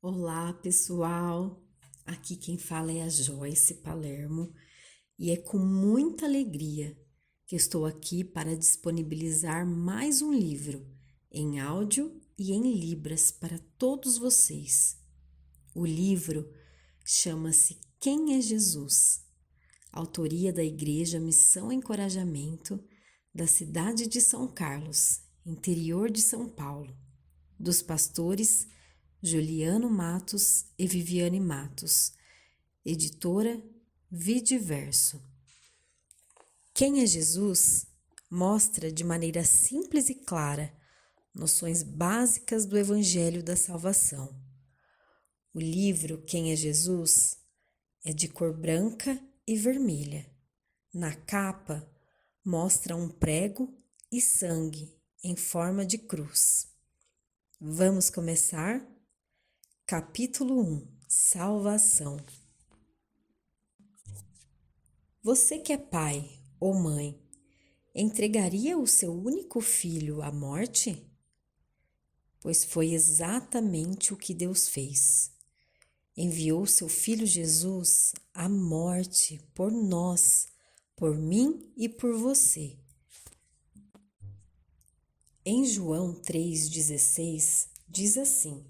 Olá, pessoal! Aqui quem fala é a Joyce Palermo e é com muita alegria que estou aqui para disponibilizar mais um livro em áudio e em libras para todos vocês. O livro chama-se Quem é Jesus? Autoria da Igreja Missão e Encorajamento da cidade de São Carlos, interior de São Paulo, dos pastores Juliano Matos e Viviane Matos, editora Vidiverso. Quem é Jesus mostra de maneira simples e clara noções básicas do Evangelho da Salvação. O livro Quem é Jesus é de cor branca e vermelha. Na capa mostra um prego e sangue em forma de cruz. Vamos começar? Capítulo 1 Salvação. Você que é pai ou mãe, entregaria o seu único filho à morte? Pois foi exatamente o que Deus fez. Enviou seu filho Jesus à morte por nós, por mim e por você. Em João 3,16 diz assim: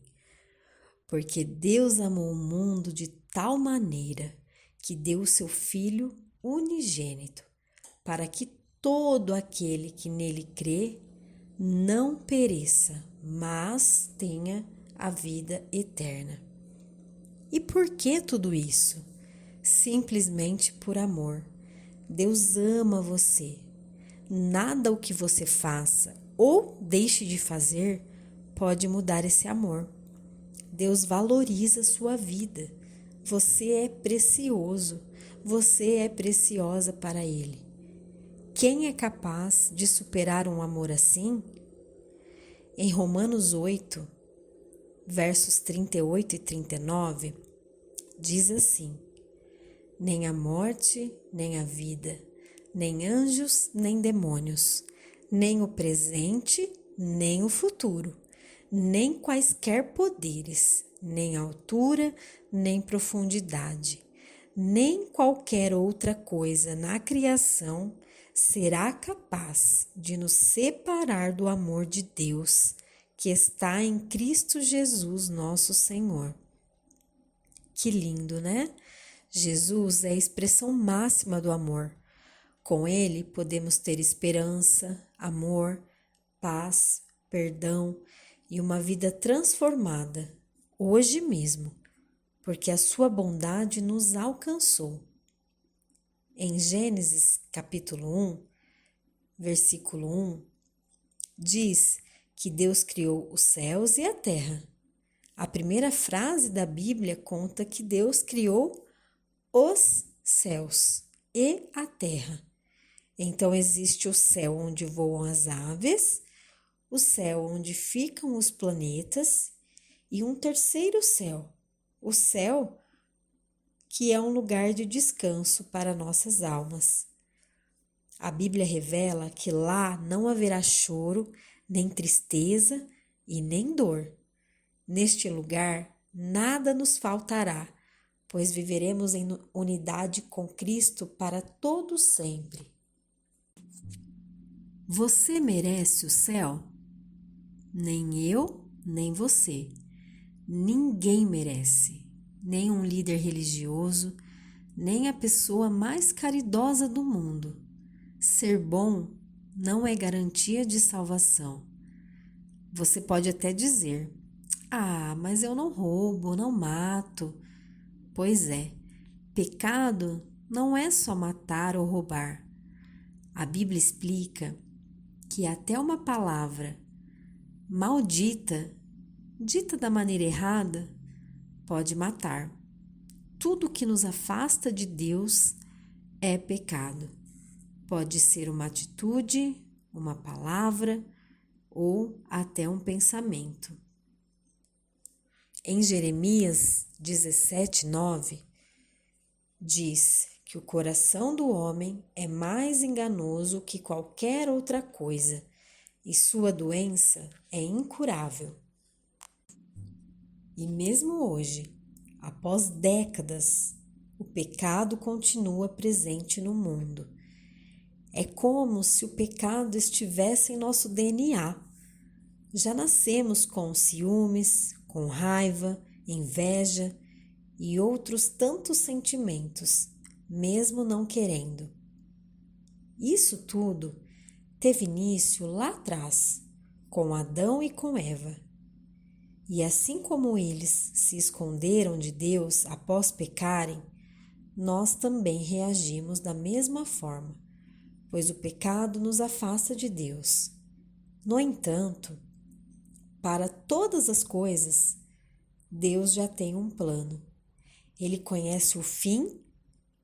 Porque Deus amou o mundo de tal maneira que deu o seu Filho unigênito, para que todo aquele que nele crê não pereça, mas tenha a vida eterna. E por que tudo isso? Simplesmente por amor. Deus ama você. Nada o que você faça ou deixe de fazer pode mudar esse amor. Deus valoriza sua vida. Você é precioso. Você é preciosa para Ele. Quem é capaz de superar um amor assim? Em Romanos 8, versos 38 e 39, diz assim: Nem a morte, nem a vida, nem anjos, nem demônios, nem o presente, nem o futuro, nem quaisquer poderes, nem altura, nem profundidade, nem qualquer outra coisa na criação será capaz de nos separar do amor de Deus que está em Cristo Jesus, nosso Senhor. Que lindo, né? Jesus é a expressão máxima do amor. Com Ele podemos ter esperança, amor, paz, perdão e uma vida transformada, hoje mesmo, porque a sua bondade nos alcançou. Em Gênesis capítulo 1, versículo 1, diz que Deus criou os céus e a terra. A primeira frase da Bíblia conta que Deus criou os céus e a terra. Então existe o céu onde voam as aves, o céu onde ficam os planetas e um terceiro céu, o céu que é um lugar de descanso para nossas almas. A Bíblia revela que lá não haverá choro, nem tristeza e nem dor. Neste lugar nada nos faltará, pois viveremos em unidade com Cristo para todo sempre. Você merece o céu? Nem eu, nem você. Ninguém merece, nem um líder religioso, nem a pessoa mais caridosa do mundo. Ser bom não é garantia de salvação. Você pode até dizer: mas eu não roubo, não mato. Pois é, pecado não é só matar ou roubar. A Bíblia explica que até uma palavra maldita, dita da maneira errada, pode matar. Tudo que nos afasta de Deus é pecado. Pode ser uma atitude, uma palavra ou até um pensamento. Em Jeremias 17:9, diz que o coração do homem é mais enganoso que qualquer outra coisa e sua doença é incurável. E mesmo hoje, após décadas, o pecado continua presente no mundo. É como se o pecado estivesse em nosso DNA. Já nascemos com ciúmes, com raiva, inveja e outros tantos sentimentos, mesmo não querendo. Isso tudo teve início lá atrás, com Adão e com Eva. E assim como eles se esconderam de Deus após pecarem, nós também reagimos da mesma forma, pois o pecado nos afasta de Deus. No entanto, para todas as coisas, Deus já tem um plano. Ele conhece o fim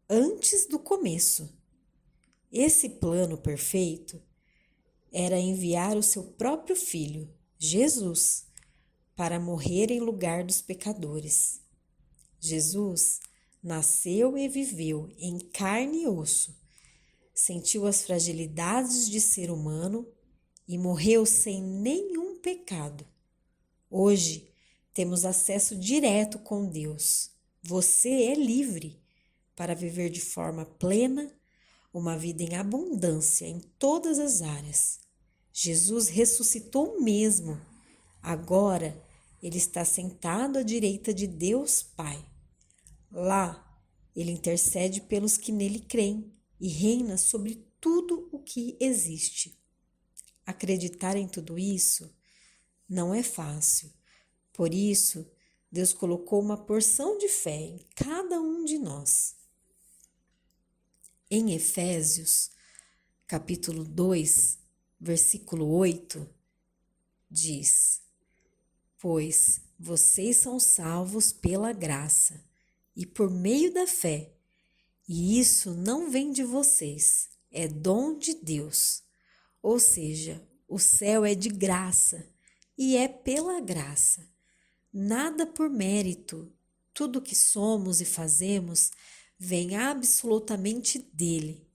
antes do começo. Esse plano perfeito era enviar o seu próprio Filho, Jesus, para morrer em lugar dos pecadores. Jesus nasceu e viveu em carne e osso, sentiu as fragilidades de ser humano e morreu sem nenhum pecado. Hoje temos acesso direto com Deus. Você é livre para viver de forma plena uma vida em abundância em todas as áreas. Jesus ressuscitou mesmo. Agora ele está sentado à direita de Deus Pai. Lá ele intercede pelos que nele creem e reina sobre tudo o que existe. Acreditar em tudo isso não é fácil. Por isso, Deus colocou uma porção de fé em cada um de nós. Em Efésios, capítulo 2, versículo 8, diz: Pois vocês são salvos pela graça e por meio da fé, e isso não vem de vocês, é dom de Deus. Ou seja, o céu é de graça e é pela graça. Nada por mérito, tudo que somos e fazemos vem absolutamente dele.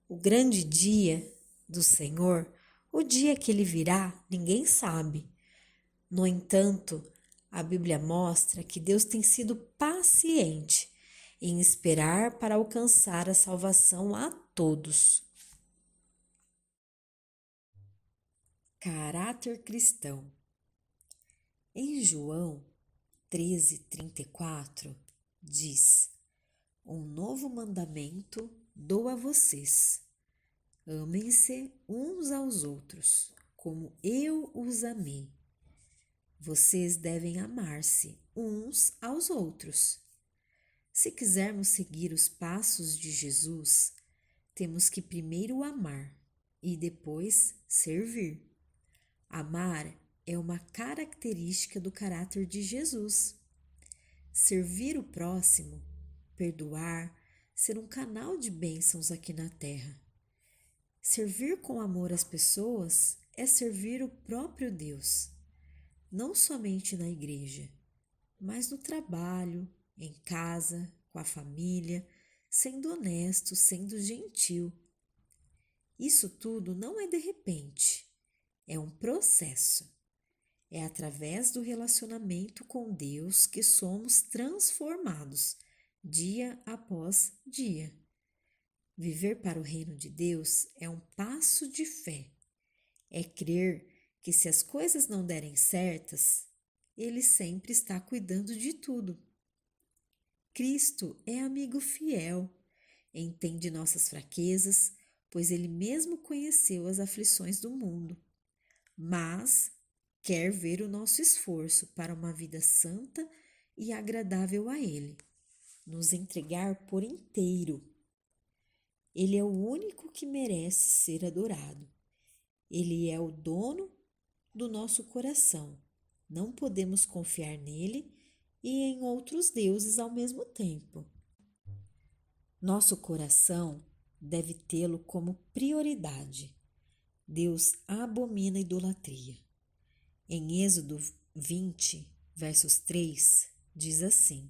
O grande dia do Senhor, o dia que ele virá, ninguém sabe. No entanto, a Bíblia mostra que Deus tem sido paciente em esperar para alcançar a salvação a todos. Caráter cristão. Em João 13:34 diz: Um novo mandamento dou a vocês. Amem-se uns aos outros, como eu os amei. Vocês devem amar-se uns aos outros. Se quisermos seguir os passos de Jesus, temos que primeiro amar e depois servir. Amar é uma característica do caráter de Jesus. Servir o próximo, perdoar, ser um canal de bênçãos aqui na terra. Servir com amor as pessoas é servir o próprio Deus, não somente na igreja, mas no trabalho, em casa, com a família, sendo honesto, sendo gentil. Isso tudo não é de repente, é um processo. É através do relacionamento com Deus que somos transformados, dia após dia. Viver para o reino de Deus é um passo de fé. É crer que se as coisas não derem certas, Ele sempre está cuidando de tudo. Cristo é amigo fiel, entende nossas fraquezas, pois Ele mesmo conheceu as aflições do mundo. Mas quer ver o nosso esforço para uma vida santa e agradável a Ele, nos entregar por inteiro. Ele é o único que merece ser adorado. Ele é o dono do nosso coração. Não podemos confiar nele e em outros deuses ao mesmo tempo. Nosso coração deve tê-lo como prioridade. Deus abomina a idolatria. Em Êxodo 20, versos 3, diz assim: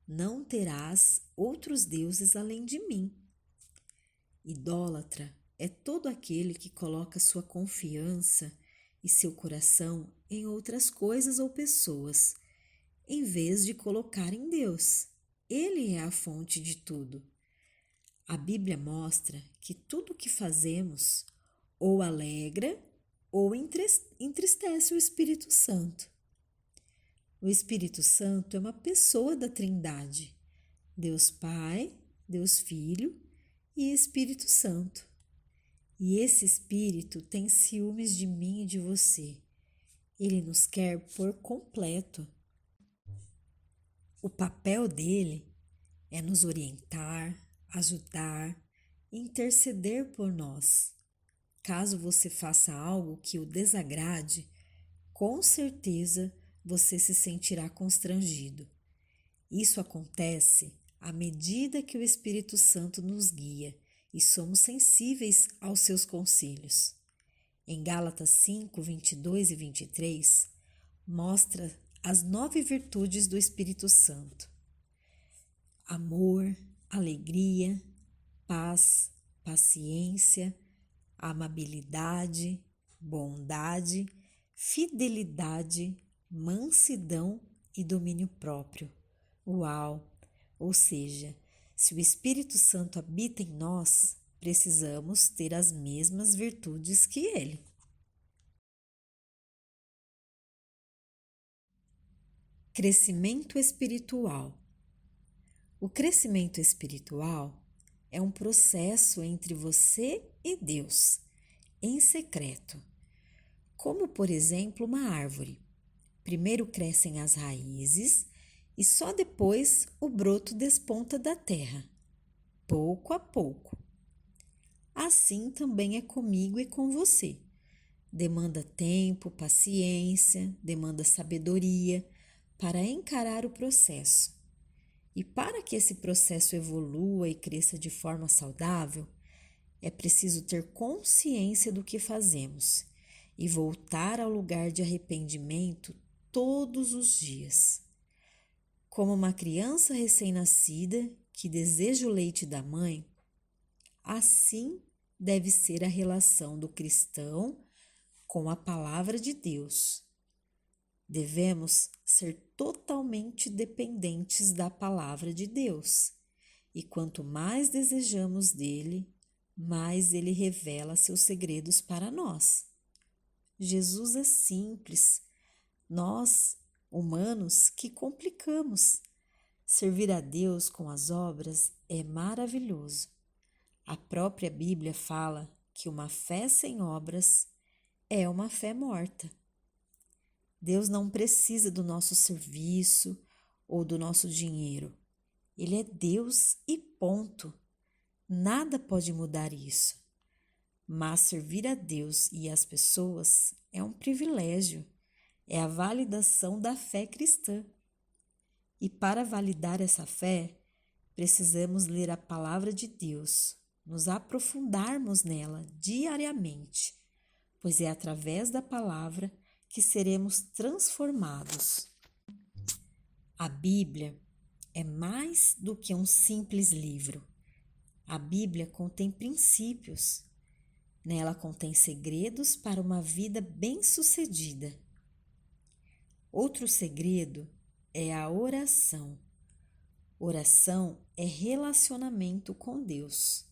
Não terás outros deuses além de mim. Idólatra é todo aquele que coloca sua confiança e seu coração em outras coisas ou pessoas, em vez de colocar em Deus. Ele é a fonte de tudo. A Bíblia mostra que tudo o que fazemos ou alegra ou entristece o Espírito Santo. O Espírito Santo é uma pessoa da Trindade, Deus Pai, Deus Filho e Espírito Santo. E esse Espírito tem ciúmes de mim e de você. Ele nos quer por completo. O papel dele é nos orientar, ajudar, interceder por nós. Caso você faça algo que o desagrade, com certeza você se sentirá constrangido. Isso acontece à medida que o Espírito Santo nos guia e somos sensíveis aos seus conselhos. Em Gálatas 5, 22 e 23, mostra as 9 virtudes do Espírito Santo: amor, alegria, paz, paciência, amabilidade, bondade, fidelidade, mansidão e domínio próprio. Uau! Ou seja, se o Espírito Santo habita em nós, precisamos ter as mesmas virtudes que ele. Crescimento espiritual. O crescimento espiritual é um processo entre você e Deus, em secreto. Como, por exemplo, uma árvore. Primeiro crescem as raízes e só depois o broto desponta da terra, pouco a pouco. Assim também é comigo e com você. Demanda tempo, paciência, demanda sabedoria para encarar o processo. E para que esse processo evolua e cresça de forma saudável, é preciso ter consciência do que fazemos e voltar ao lugar de arrependimento todos os dias. Como uma criança recém-nascida que deseja o leite da mãe, assim deve ser a relação do cristão com a palavra de Deus. Devemos ser totalmente dependentes da palavra de Deus, e quanto mais desejamos dele, mais ele revela seus segredos para nós. Jesus é simples, nós, humanos, que complicamos. Servir a Deus com as obras é maravilhoso. A própria Bíblia fala que uma fé sem obras é uma fé morta. Deus não precisa do nosso serviço ou do nosso dinheiro. Ele é Deus e ponto. Nada pode mudar isso. Mas servir a Deus e as pessoas é um privilégio. É a validação da fé cristã. E para validar essa fé, precisamos ler a palavra de Deus, nos aprofundarmos nela diariamente, pois é através da palavra que seremos transformados. A Bíblia é mais do que um simples livro. A Bíblia contém princípios. Nela contém segredos para uma vida bem-sucedida. Outro segredo é a oração. Oração é relacionamento com Deus.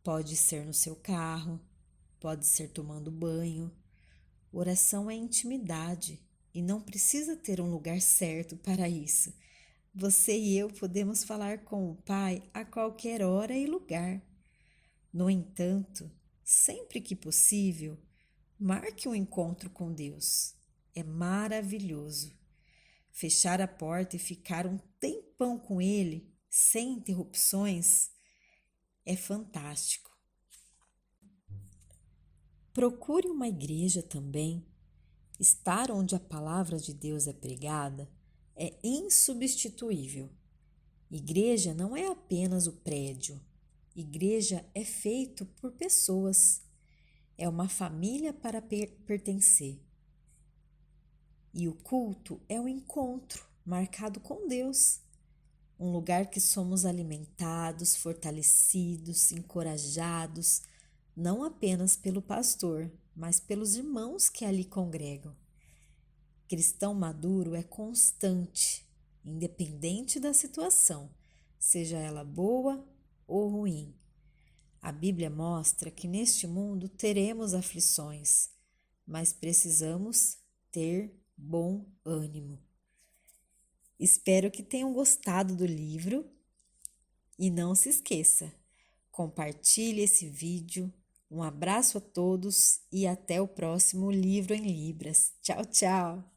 Pode ser no seu carro, pode ser tomando banho. Oração é intimidade e não precisa ter um lugar certo para isso. Você e eu podemos falar com o Pai a qualquer hora e lugar. No entanto, sempre que possível, marque um encontro com Deus. É maravilhoso. Fechar a porta e ficar um tempão com Ele, sem interrupções, é fantástico. Procure uma igreja também. Estar onde a palavra de Deus é pregada é insubstituível. Igreja não é apenas o prédio. Igreja é feito por pessoas. É uma família para pertencer. E o culto é um encontro marcado com Deus. Um lugar que somos alimentados, fortalecidos, encorajados, não apenas pelo pastor, mas pelos irmãos que ali congregam. Cristão maduro é constante, independente da situação, seja ela boa ou ruim. A Bíblia mostra que neste mundo teremos aflições, mas precisamos ter bom ânimo. Espero que tenham gostado do livro e não se esqueça, compartilhe esse vídeo. Um abraço a todos e até o próximo Livro em Libras. Tchau, tchau!